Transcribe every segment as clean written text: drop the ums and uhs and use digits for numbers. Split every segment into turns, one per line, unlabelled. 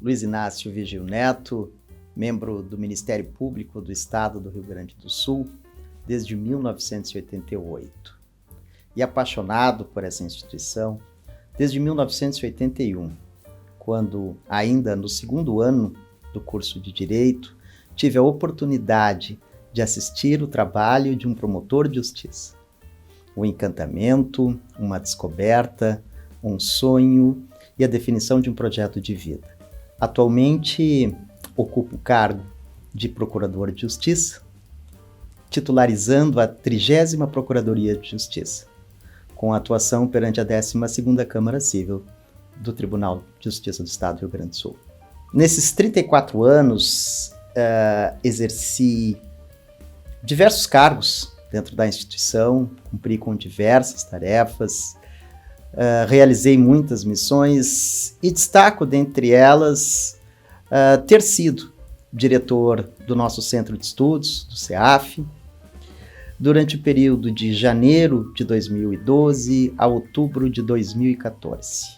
Luiz Inácio Vigil Neto, membro do Ministério Público do Estado do Rio Grande do Sul desde 1988 e apaixonado por essa instituição desde 1981, quando, ainda no segundo ano do curso de Direito, tive a oportunidade de assistir o trabalho de um promotor de justiça. Um encantamento, uma descoberta, um sonho e a definição de um projeto de vida. Atualmente, ocupo o cargo de Procurador de Justiça, titularizando a 30ª Procuradoria de Justiça, com atuação perante a 12ª Câmara Civil do Tribunal de Justiça do Estado do Rio Grande do Sul. Nesses 34 anos, exerci diversos cargos dentro da instituição, cumpri com diversas tarefas, realizei muitas missões e destaco dentre elas ter sido diretor do nosso Centro de Estudos, do CEAF, durante o período de janeiro de 2012 a outubro de 2014.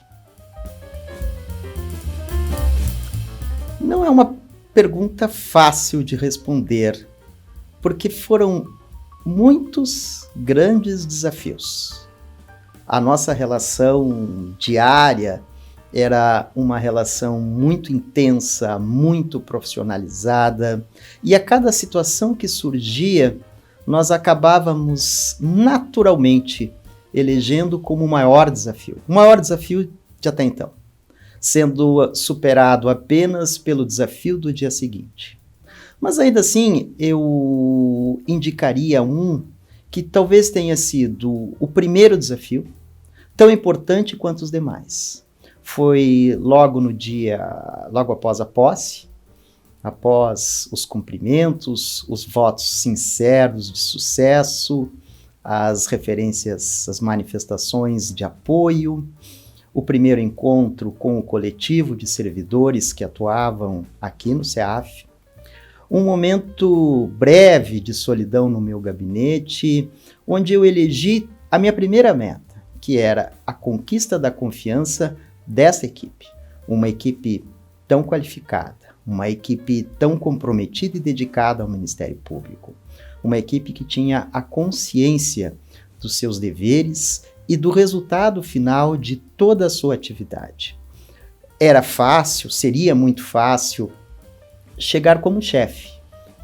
Não é uma pergunta fácil de responder, porque foram muitos grandes desafios. A nossa relação diária era uma relação muito intensa, muito profissionalizada, e a cada situação que surgia, nós acabávamos naturalmente elegendo como o maior desafio de até então, sendo superado apenas pelo desafio do dia seguinte. Mas ainda assim, eu indicaria um que talvez tenha sido o primeiro desafio, tão importante quanto os demais. Foi logo após a posse, após os cumprimentos, os votos sinceros de sucesso, as referências, as manifestações de apoio, o primeiro encontro com o coletivo de servidores que atuavam aqui no CEAF, um momento breve de solidão no meu gabinete, onde eu elegi a minha primeira meta, que era a conquista da confiança dessa equipe, uma equipe tão qualificada, uma equipe tão comprometida e dedicada ao Ministério Público, uma equipe que tinha a consciência dos seus deveres e do resultado final de toda a sua atividade. Era fácil, seria muito fácil, chegar como chefe,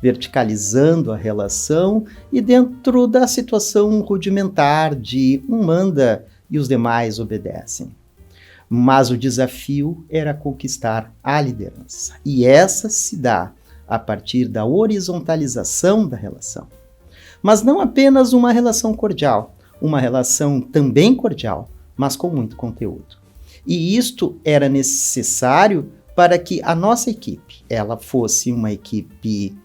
verticalizando a relação e dentro da situação rudimentar de um manda e os demais obedecem. Mas o desafio era conquistar a liderança. E essa se dá a partir da horizontalização da relação. Mas não apenas uma relação cordial, uma relação também cordial, mas com muito conteúdo. E isto era necessário para que a nossa equipe ela fosse uma equipe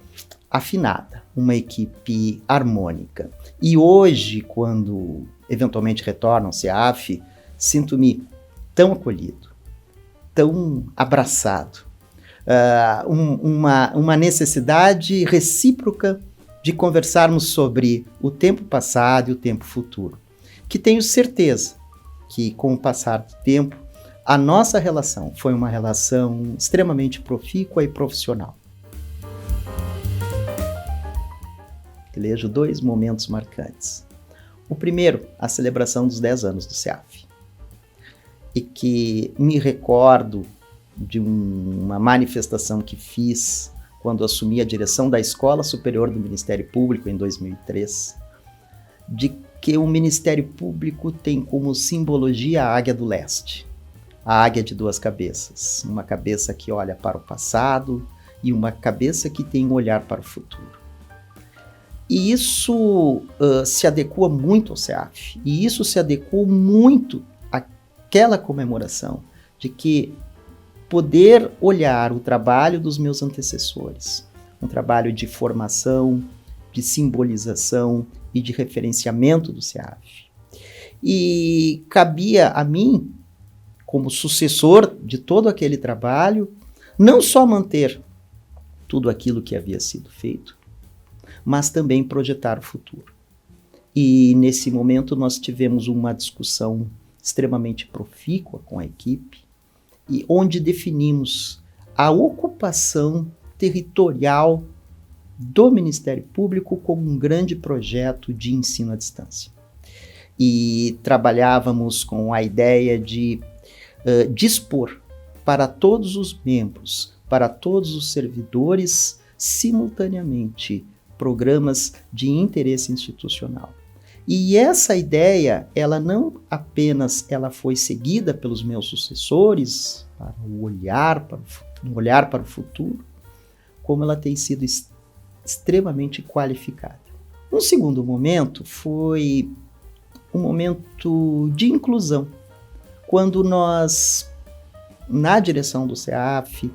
afinada, uma equipe harmônica. E hoje, quando eventualmente retorno ao CEAF, sinto-me tão acolhido, tão abraçado, uma necessidade recíproca de conversarmos sobre o tempo passado e o tempo futuro, que tenho certeza que com o passar do tempo, a nossa relação foi uma relação extremamente profícua e profissional. Elejo 2 momentos marcantes. O primeiro, a celebração dos 10 anos do CEAF. E que me recordo de uma manifestação que fiz quando assumi a direção da Escola Superior do Ministério Público em 2003, de que o Ministério Público tem como simbologia a Águia do Leste, a águia de 2 cabeças, uma cabeça que olha para o passado e uma cabeça que tem um olhar para o futuro. E isso se adequa muito ao CEAF, e isso se adequou muito àquela comemoração de que poder olhar o trabalho dos meus antecessores, um trabalho de formação, de simbolização e de referenciamento do CEAF. E cabia a mim, como sucessor de todo aquele trabalho, não só manter tudo aquilo que havia sido feito, mas também projetar o futuro. E nesse momento nós tivemos uma discussão extremamente profícua com a equipe, e onde definimos a ocupação territorial do Ministério Público como um grande projeto de ensino à distância. E trabalhávamos com a ideia de dispor para todos os membros, para todos os servidores, simultaneamente, programas de interesse institucional. E essa ideia, ela não apenas foi seguida pelos meus sucessores, para um olhar para o futuro, como ela tem sido extremamente qualificada. Um segundo momento foi um momento de inclusão, quando nós, na direção do CEAF,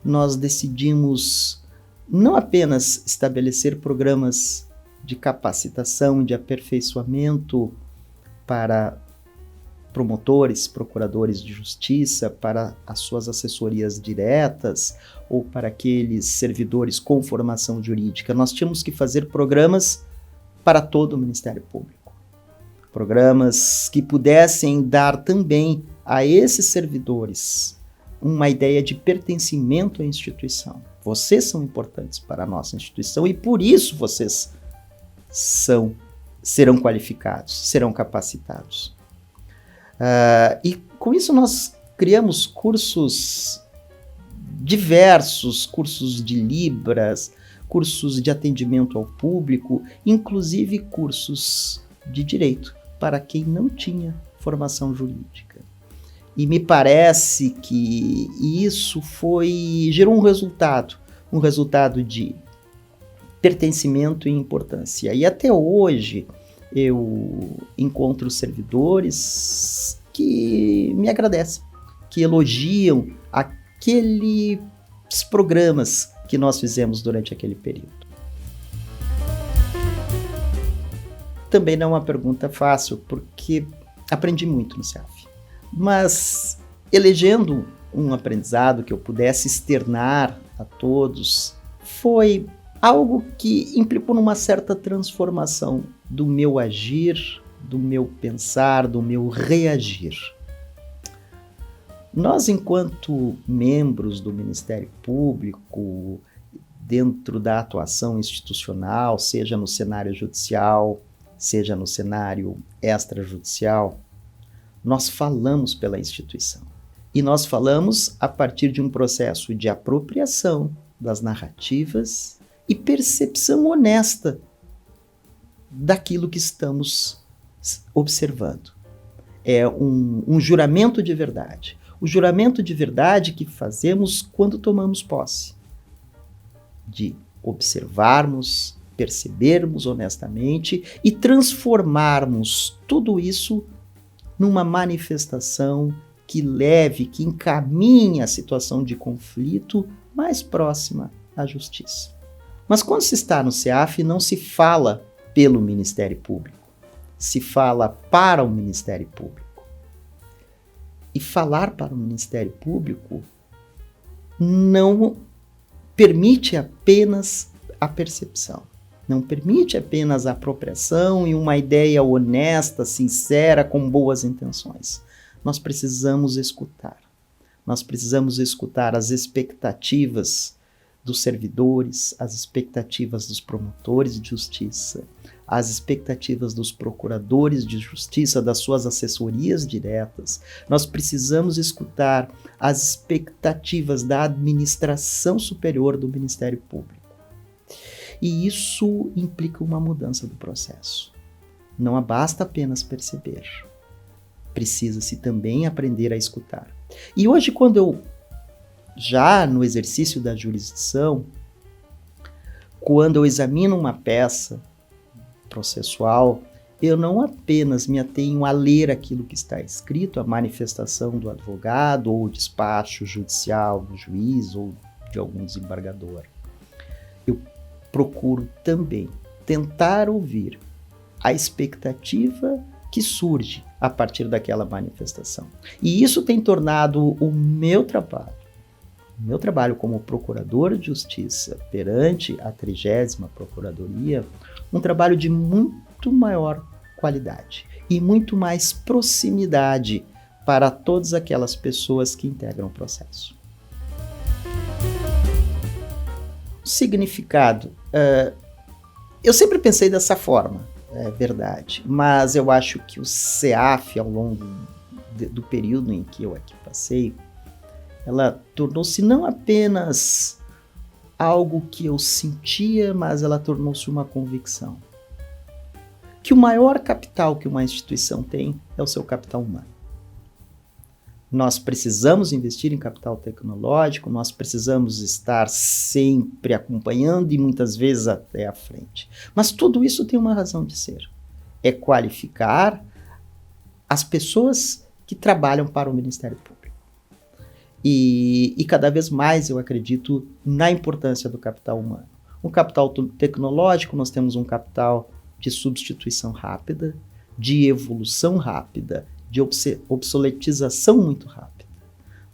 nós decidimos não apenas estabelecer programas de capacitação, de aperfeiçoamento para promotores, procuradores de justiça, para as suas assessorias diretas ou para aqueles servidores com formação jurídica. Nós tínhamos que fazer programas para todo o Ministério Público. Programas que pudessem dar também a esses servidores uma ideia de pertencimento à instituição. Vocês são importantes para a nossa instituição e por isso vocês serão qualificados, serão capacitados. E com isso nós criamos cursos diversos, cursos de Libras, cursos de atendimento ao público, inclusive cursos de direito para quem não tinha formação jurídica. E me parece que isso gerou um resultado de pertencimento e importância. E até hoje eu encontro servidores que me agradecem, que elogiam aqueles programas que nós fizemos durante aquele período. Também não é uma pergunta fácil, porque aprendi muito no CEAF. Mas elegendo um aprendizado que eu pudesse externar a todos, foi algo que implicou numa certa transformação do meu agir, do meu pensar, do meu reagir. Nós, enquanto membros do Ministério Público, dentro da atuação institucional, seja no cenário judicial, seja no cenário extrajudicial, nós falamos pela instituição. E nós falamos a partir de um processo de apropriação das narrativas e percepção honesta daquilo que estamos observando. É um juramento de verdade. O juramento de verdade que fazemos quando tomamos posse. De observarmos, percebermos honestamente e transformarmos tudo isso numa manifestação que leve, que encaminhe a situação de conflito mais próxima à justiça. Mas quando se está no CEAF, não se fala pelo Ministério Público, se fala para o Ministério Público. E falar para o Ministério Público não permite apenas a percepção, não permite apenas a apropriação e uma ideia honesta, sincera, com boas intenções. Nós precisamos escutar. Nós precisamos escutar as expectativas dos servidores, as expectativas dos promotores de justiça, as expectativas dos procuradores de justiça, das suas assessorias diretas. Nós precisamos escutar as expectativas da administração superior do Ministério Público. E isso implica uma mudança do processo. Não basta apenas perceber. Precisa-se também aprender a escutar. E hoje, quando eu, já no exercício da jurisdição, quando eu examino uma peça processual, eu não apenas me atenho a ler aquilo que está escrito, a manifestação do advogado ou o despacho judicial do juiz ou de algum desembargador. Eu procuro também tentar ouvir a expectativa que surge a partir daquela manifestação. E isso tem tornado o meu trabalho como procurador de justiça perante a 30ª Procuradoria, um trabalho de muito maior qualidade e muito mais proximidade para todas aquelas pessoas que integram o processo. Significado. Eu sempre pensei dessa forma, é verdade, mas eu acho que o CEAF, ao longo do período em que eu aqui passei, ela tornou-se não apenas algo que eu sentia, mas ela tornou-se uma convicção. Que o maior capital que uma instituição tem é o seu capital humano. Nós precisamos investir em capital tecnológico, nós precisamos estar sempre acompanhando e muitas vezes até à frente. Mas tudo isso tem uma razão de ser. É qualificar as pessoas que trabalham para o Ministério Público. E cada vez mais eu acredito na importância do capital humano. O capital tecnológico, nós temos um capital de substituição rápida, de evolução rápida, de obsoletização muito rápida.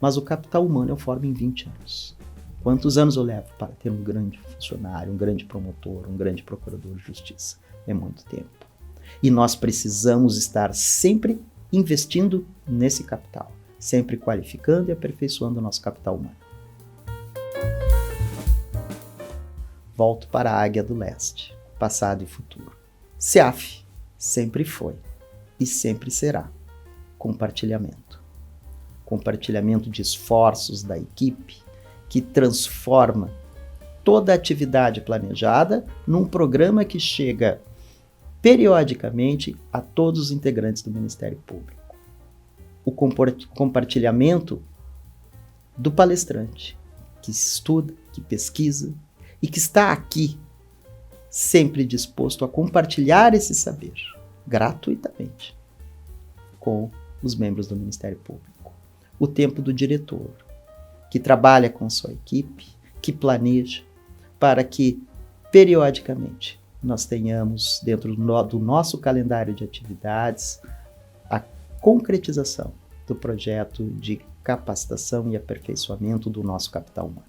Mas o capital humano eu formo em 20 anos. Quantos anos eu levo para ter um grande funcionário, um grande promotor, um grande procurador de justiça? É muito tempo. E nós precisamos estar sempre investindo nesse capital, sempre qualificando e aperfeiçoando o nosso capital humano. Volto para a Águia do Leste, passado e futuro. CEAF sempre foi e sempre será compartilhamento. Compartilhamento de esforços da equipe que transforma toda a atividade planejada num programa que chega periodicamente a todos os integrantes do Ministério Público. O compartilhamento do palestrante que estuda, que pesquisa e que está aqui sempre disposto a compartilhar esse saber gratuitamente com os membros do Ministério Público. O tempo do diretor, que trabalha com sua equipe, que planeja, para que, periodicamente, nós tenhamos, dentro do nosso calendário de atividades, a concretização do projeto de capacitação e aperfeiçoamento do nosso capital humano.